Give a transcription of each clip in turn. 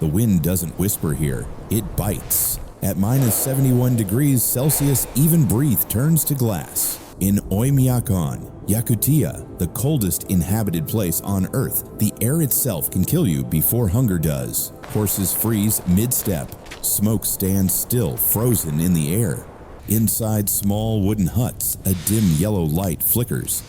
The wind doesn't whisper here, it bites. At minus 71 degrees Celsius, even breath turns to glass. In Oymyakon, Yakutia, the coldest inhabited place on Earth, the air itself can kill you before hunger does. Horses freeze mid-step. Smoke stands still, frozen in the air. Inside small wooden huts, a dim yellow light flickers,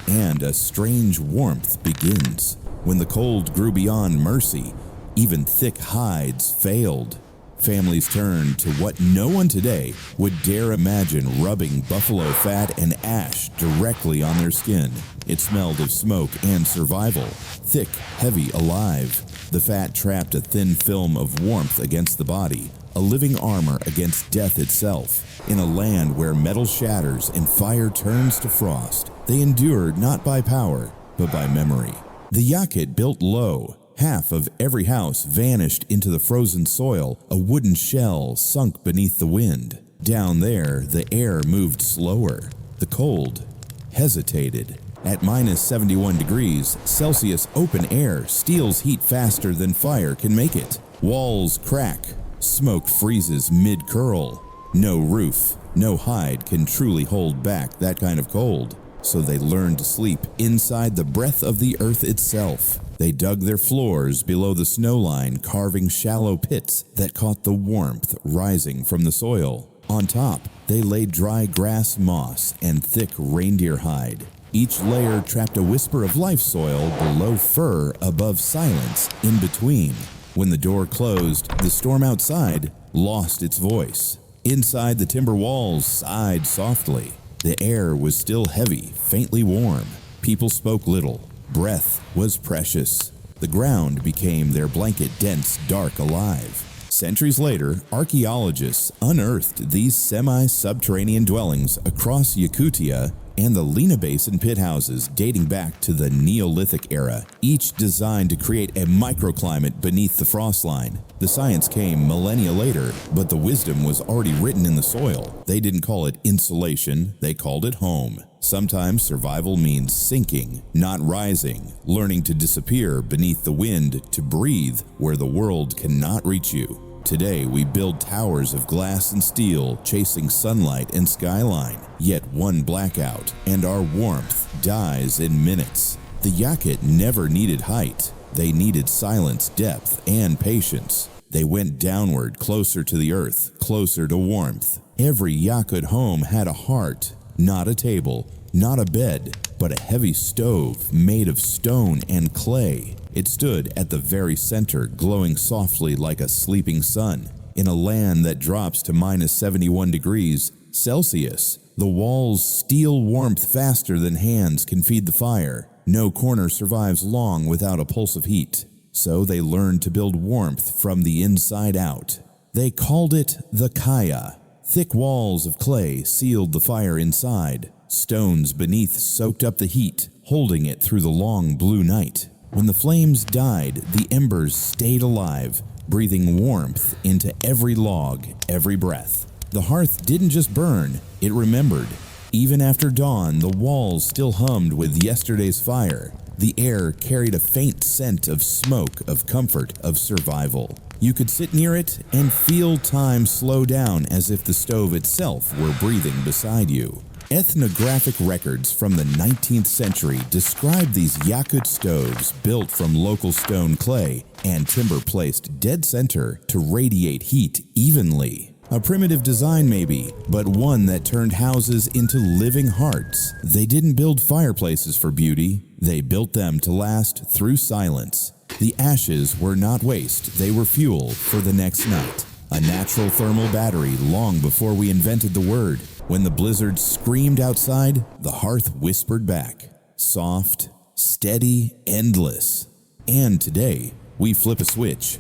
and a strange warmth begins. When the cold grew beyond mercy, even thick hides failed. Families turned to what no one today would dare imagine, rubbing buffalo fat and ash directly on their skin. It smelled of smoke and survival, thick, heavy, alive. The fat trapped a thin film of warmth against the body, a living armor against death itself. In a land where metal shatters and fire turns to frost, they endured not by power, but by memory. The Yakut built low. Half of every house vanished into the frozen soil, a wooden shell sunk beneath the wind. Down there, the air moved slower. The cold hesitated. At minus 71 degrees Celsius, open air steals heat faster than fire can make it. Walls crack. Smoke freezes mid-curl. No roof, no hide can truly hold back that kind of cold. So they learned to sleep inside the breath of the earth itself. They dug their floors below the snow line, carving shallow pits that caught the warmth rising from the soil. On top, they laid dry grass moss and thick reindeer hide. Each layer trapped a whisper of life soil below fur, above silence, in between. When the door closed, the storm outside lost its voice. Inside, the timber walls sighed softly. The air was still heavy, faintly warm. People spoke little. Breath was precious. The ground became their blanket, dense, dark, alive. Centuries later, archaeologists unearthed these semi-subterranean dwellings across Yakutia and the Lena Basin pit houses dating back to the Neolithic era, each designed to create a microclimate beneath the frost line. The science came millennia later, but the wisdom was already written in the soil. They didn't call it insulation, they called it home. Sometimes survival means sinking, not rising, learning to disappear beneath the wind, to breathe where the world cannot reach you. Today we build towers of glass and steel, chasing sunlight and skyline. Yet one blackout, and our warmth dies in minutes. The Yakut never needed height. They needed silence, depth, and patience. They went downward, closer to the earth, closer to warmth. Every Yakut home had a heart, not a table, not a bed, but a heavy stove made of stone and clay. It stood at the very center, glowing softly like a sleeping sun. In a land that drops to minus 71 degrees Celsius, the walls steal warmth faster than hands can feed the fire. No corner survives long without a pulse of heat. So they learned to build warmth from the inside out. They called it the kaya. Thick walls of clay sealed the fire inside. Stones beneath soaked up the heat, holding it through the long blue night. When the flames died, the embers stayed alive, breathing warmth into every log, every breath. The hearth didn't just burn, it remembered. Even after dawn, the walls still hummed with yesterday's fire. The air carried a faint scent of smoke, of comfort, of survival. You could sit near it and feel time slow down, as if the stove itself were breathing beside you. Ethnographic records from the 19th century describe these Yakut stoves built from local stone clay and timber placed dead center to radiate heat evenly. A primitive design maybe, but one that turned houses into living hearts. They didn't build fireplaces for beauty, they built them to last through silence. The ashes were not waste, they were fuel for the next night. A natural thermal battery long before we invented the word. When the blizzard screamed outside, the hearth whispered back. Soft, steady, endless. And today, we flip a switch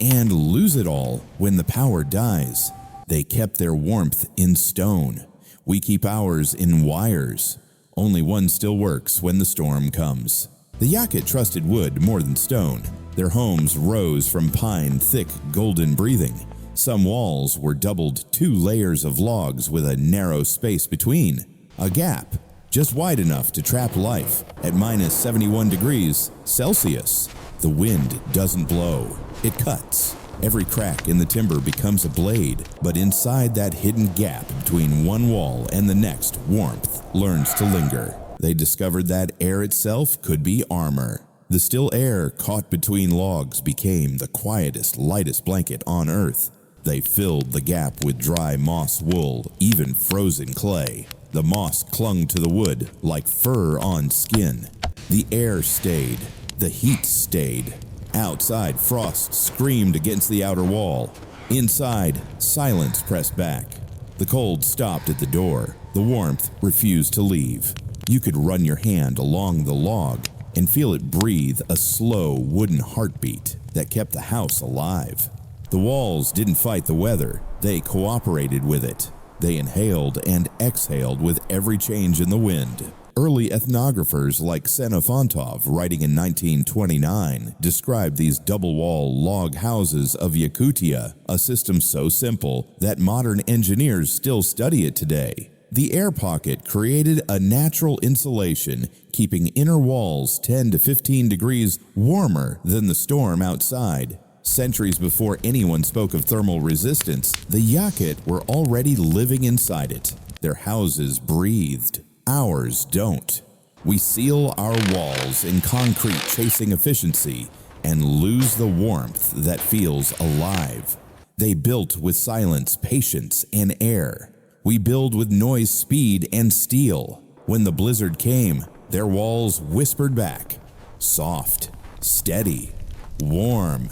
and lose it all when the power dies. They kept their warmth in stone. We keep ours in wires. Only one still works when the storm comes. The Yakut trusted wood more than stone. Their homes rose from pine, thick, golden breathing. Some walls were doubled 2 layers of logs with a narrow space between. A gap, just wide enough to trap life at minus 71 degrees Celsius. The wind doesn't blow, it cuts. Every crack in the timber becomes a blade, but inside that hidden gap between one wall and the next, warmth learns to linger. They discovered that air itself could be armor. The still air caught between logs became the quietest, lightest blanket on Earth. They filled the gap with dry moss wool, even frozen clay. The moss clung to the wood like fur on skin. The air stayed. The heat stayed. Outside, frost screamed against the outer wall. Inside, silence pressed back. The cold stopped at the door. The warmth refused to leave. You could run your hand along the log and feel it breathe a slow wooden heartbeat that kept the house alive. The walls didn't fight the weather. They cooperated with it. They inhaled and exhaled with every change in the wind. Early ethnographers like Xenophantov, writing in 1929, described these double-wall log houses of Yakutia, a system so simple that modern engineers still study it today. The air pocket created a natural insulation, keeping inner walls 10 to 15 degrees warmer than the storm outside. Centuries before anyone spoke of thermal resistance, the Yakut were already living inside it. Their houses breathed. Ours don't. We seal our walls in concrete chasing efficiency and lose the warmth that feels alive. They built with silence, patience, and air. We build with noise, speed, and steel. When the blizzard came, their walls whispered back. Soft, steady, warm.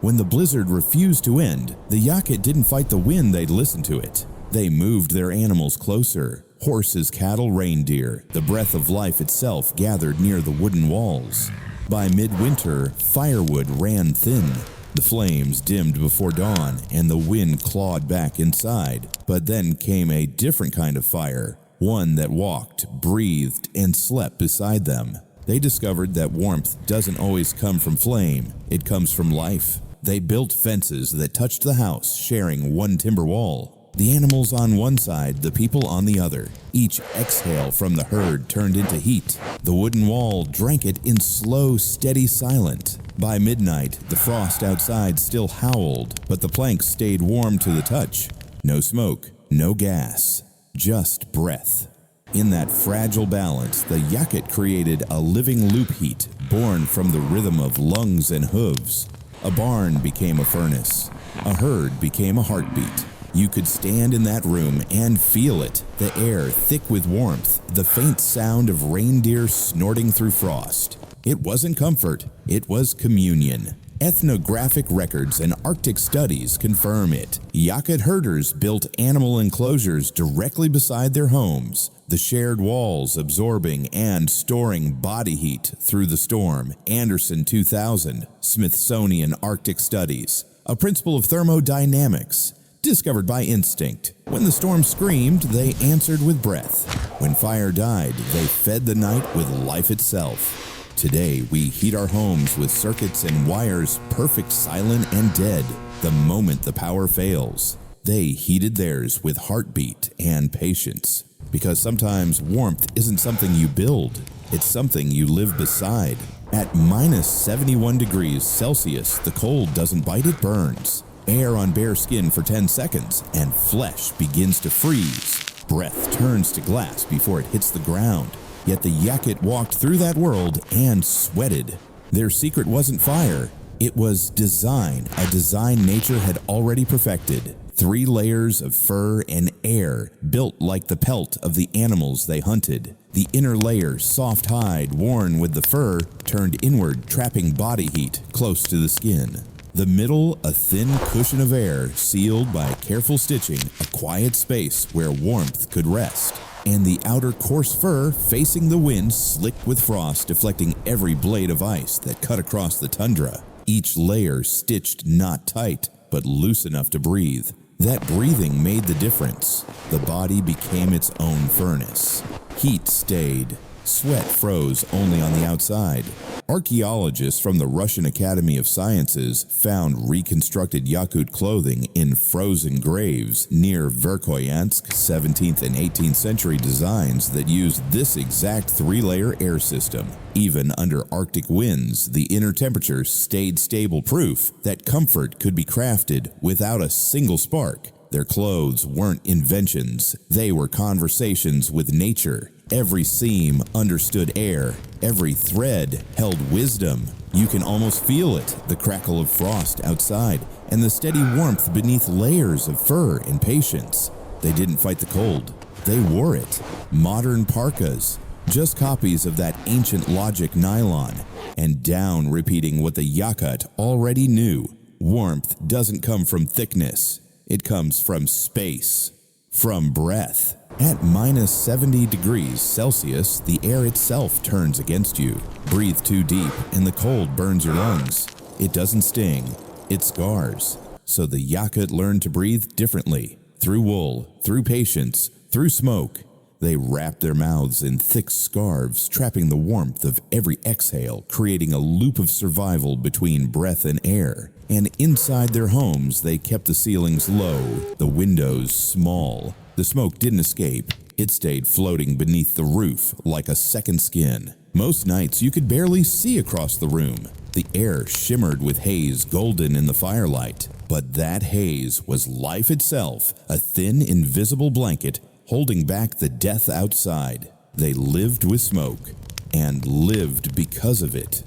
When the blizzard refused to end, the Yakut didn't fight the wind, they'd listen to it. They moved their animals closer. Horses, cattle, reindeer, the breath of life itself gathered near the wooden walls. By midwinter, firewood ran thin. The flames dimmed before dawn, and the wind clawed back inside. But then came a different kind of fire, one that walked, breathed, and slept beside them. They discovered that warmth doesn't always come from flame, it comes from life. They built fences that touched the house, sharing one timber wall. The animals on one side, the people on the other. Each exhale from the herd turned into heat. The wooden wall drank it in slow, steady silence. By midnight, the frost outside still howled, but the planks stayed warm to the touch. No smoke, no gas, just breath. In that fragile balance, the Yakut created a living loop heat born from the rhythm of lungs and hooves. A barn became a furnace. A herd became a heartbeat. You could stand in that room and feel it, the air thick with warmth, the faint sound of reindeer snorting through frost. It wasn't comfort, it was communion. Ethnographic records and Arctic studies confirm it. Yakut herders built animal enclosures directly beside their homes, the shared walls absorbing and storing body heat through the storm. Anderson 2000, Smithsonian Arctic Studies. A principle of thermodynamics. Discovered by instinct. When the storm screamed, they answered with breath. When fire died, they fed the night with life itself. Today, we heat our homes with circuits and wires perfect, silent, and dead the moment the power fails. They heated theirs with heartbeat and patience. Because sometimes warmth isn't something you build, it's something you live beside. At minus 71 degrees Celsius, the cold doesn't bite, it burns. Air on bare skin for 10 seconds, and flesh begins to freeze. Breath turns to glass before it hits the ground. Yet the Yakut walked through that world and sweated. Their secret wasn't fire, it was design, a design nature had already perfected. 3 layers of fur and air, built like the pelt of the animals they hunted. The inner layer, soft hide worn with the fur, turned inward, trapping body heat close to the skin. The middle, a thin cushion of air, sealed by careful stitching, a quiet space where warmth could rest. And the outer coarse fur, facing the wind, slicked with frost, deflecting every blade of ice that cut across the tundra. Each layer stitched not tight, but loose enough to breathe. That breathing made the difference. The body became its own furnace. Heat stayed. Sweat froze only on the outside. Archaeologists from the Russian Academy of Sciences found reconstructed Yakut clothing in frozen graves near Verkhoyansk. 17th and 18th century designs that used this exact three-layer air system. Even under Arctic winds, the inner temperature stayed stable, proof that comfort could be crafted without a single spark. Their clothes weren't inventions, they were conversations with nature. Every seam understood air, every thread held wisdom. You can almost feel it, the crackle of frost outside, and the steady warmth beneath layers of fur and patience. They didn't fight the cold, they wore it. Modern parkas, just copies of that ancient logic nylon, and down repeating what the Yakut already knew. Warmth doesn't come from thickness, it comes from space, from breath. At minus 70 degrees Celsius, the air itself turns against you. Breathe too deep and the cold burns your lungs. It doesn't sting, it scars. So the Yakut learned to breathe differently. Through wool, through patience, through smoke. They wrapped their mouths in thick scarves, trapping the warmth of every exhale, creating a loop of survival between breath and air. And inside their homes, they kept the ceilings low, the windows small. The smoke didn't escape. It stayed floating beneath the roof like a second skin. Most nights, you could barely see across the room. The air shimmered with haze, golden in the firelight. But that haze was life itself, a thin, invisible blanket holding back the death outside. They lived with smoke, and lived because of it.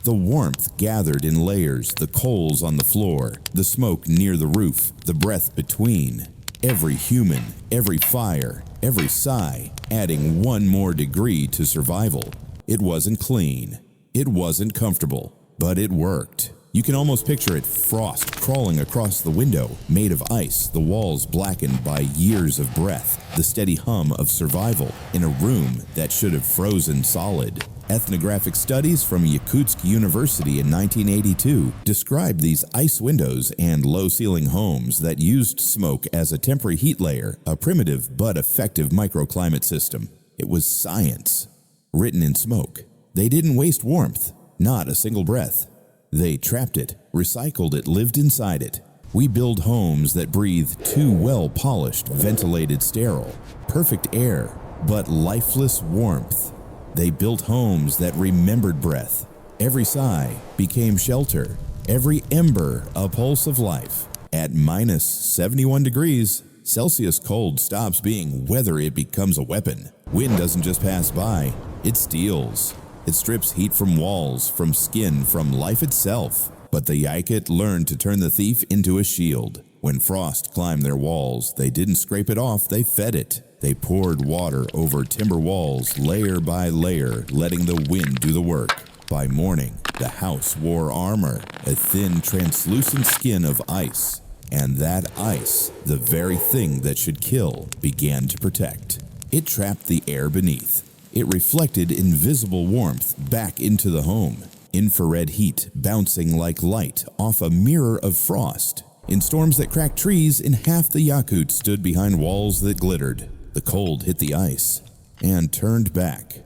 The warmth gathered in layers, the coals on the floor, the smoke near the roof, the breath between. Every human, every fire, every sigh, adding one more degree to survival. It wasn't clean, it wasn't comfortable, but it worked. You can almost picture it, frost crawling across the window, made of ice, the walls blackened by years of breath, the steady hum of survival in a room that should have frozen solid. Ethnographic studies from Yakutsk University in 1982 described these ice windows and low-ceiling homes that used smoke as a temporary heat layer, a primitive but effective microclimate system. It was science, written in smoke. They didn't waste warmth, not a single breath. They trapped it, recycled it, lived inside it. We build homes that breathe too well-polished, ventilated, sterile, perfect air, but lifeless warmth. They built homes that remembered breath. Every sigh became shelter, every ember a pulse of life. At minus 71 degrees Celsius, cold stops being weather, it becomes a weapon. Wind doesn't just pass by, it steals. It strips heat from walls, from skin, from life itself. But the Yakut learned to turn the thief into a shield. When frost climbed their walls, they didn't scrape it off, they fed it. They poured water over timber walls, layer by layer, letting the wind do the work. By morning, the house wore armor, a thin, translucent skin of ice. And that ice, the very thing that should kill, began to protect. It trapped the air beneath. It reflected invisible warmth back into the home. Infrared heat bouncing like light off a mirror of frost. In storms that cracked trees, in half the Yakut stood behind walls that glittered. The cold hit the ice and turned back.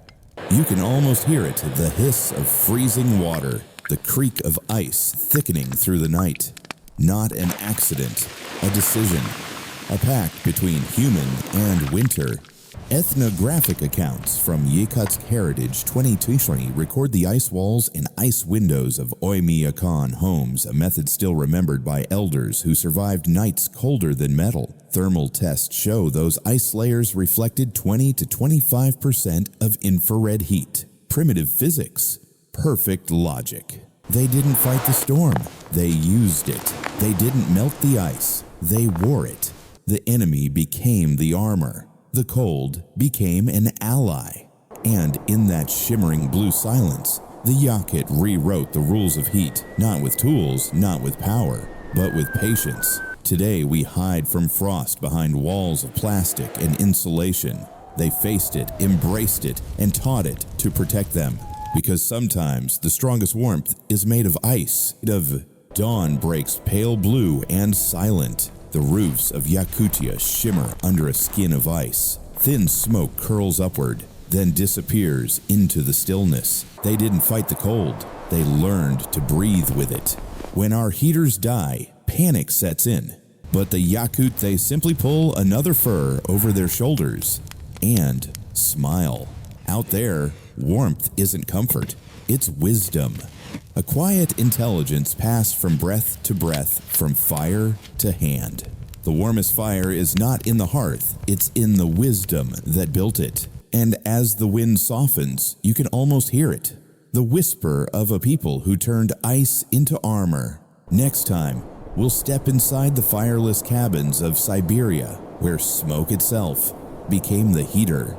You can almost hear it, the hiss of freezing water, the creak of ice thickening through the night. Not an accident, a decision, a pact between human and winter. Ethnographic accounts from Yakutsk Heritage 2020 record the ice walls and ice windows of Oymyakon homes, a method still remembered by elders who survived nights colder than metal. Thermal tests show those ice layers reflected 20 to 25% of infrared heat. Primitive physics. Perfect logic. They didn't fight the storm. They used it. They didn't melt the ice. They wore it. The enemy became the armor. The cold became an ally. And in that shimmering blue silence, the Yakut rewrote the rules of heat, not with tools, not with power, but with patience. Today we hide from frost behind walls of plastic and insulation. They faced it, embraced it, and taught it to protect them. Because sometimes the strongest warmth is made of ice. Dawn breaks pale blue and silent. The roofs of Yakutia shimmer under a skin of ice. Thin smoke curls upward. then disappears into the stillness. They didn't fight the cold, they learned to breathe with it. When our heaters die, panic sets in. But the Yakut, they simply pull another fur over their shoulders and smile. Out there, warmth isn't comfort, it's wisdom. A quiet intelligence passed from breath to breath, from fire to hand. The warmest fire is not in the hearth, it's in the wisdom that built it. And as the wind softens, you can almost hear it. The whisper of a people who turned ice into armor. Next time, we'll step inside the fireless cabins of Siberia, where smoke itself became the heater.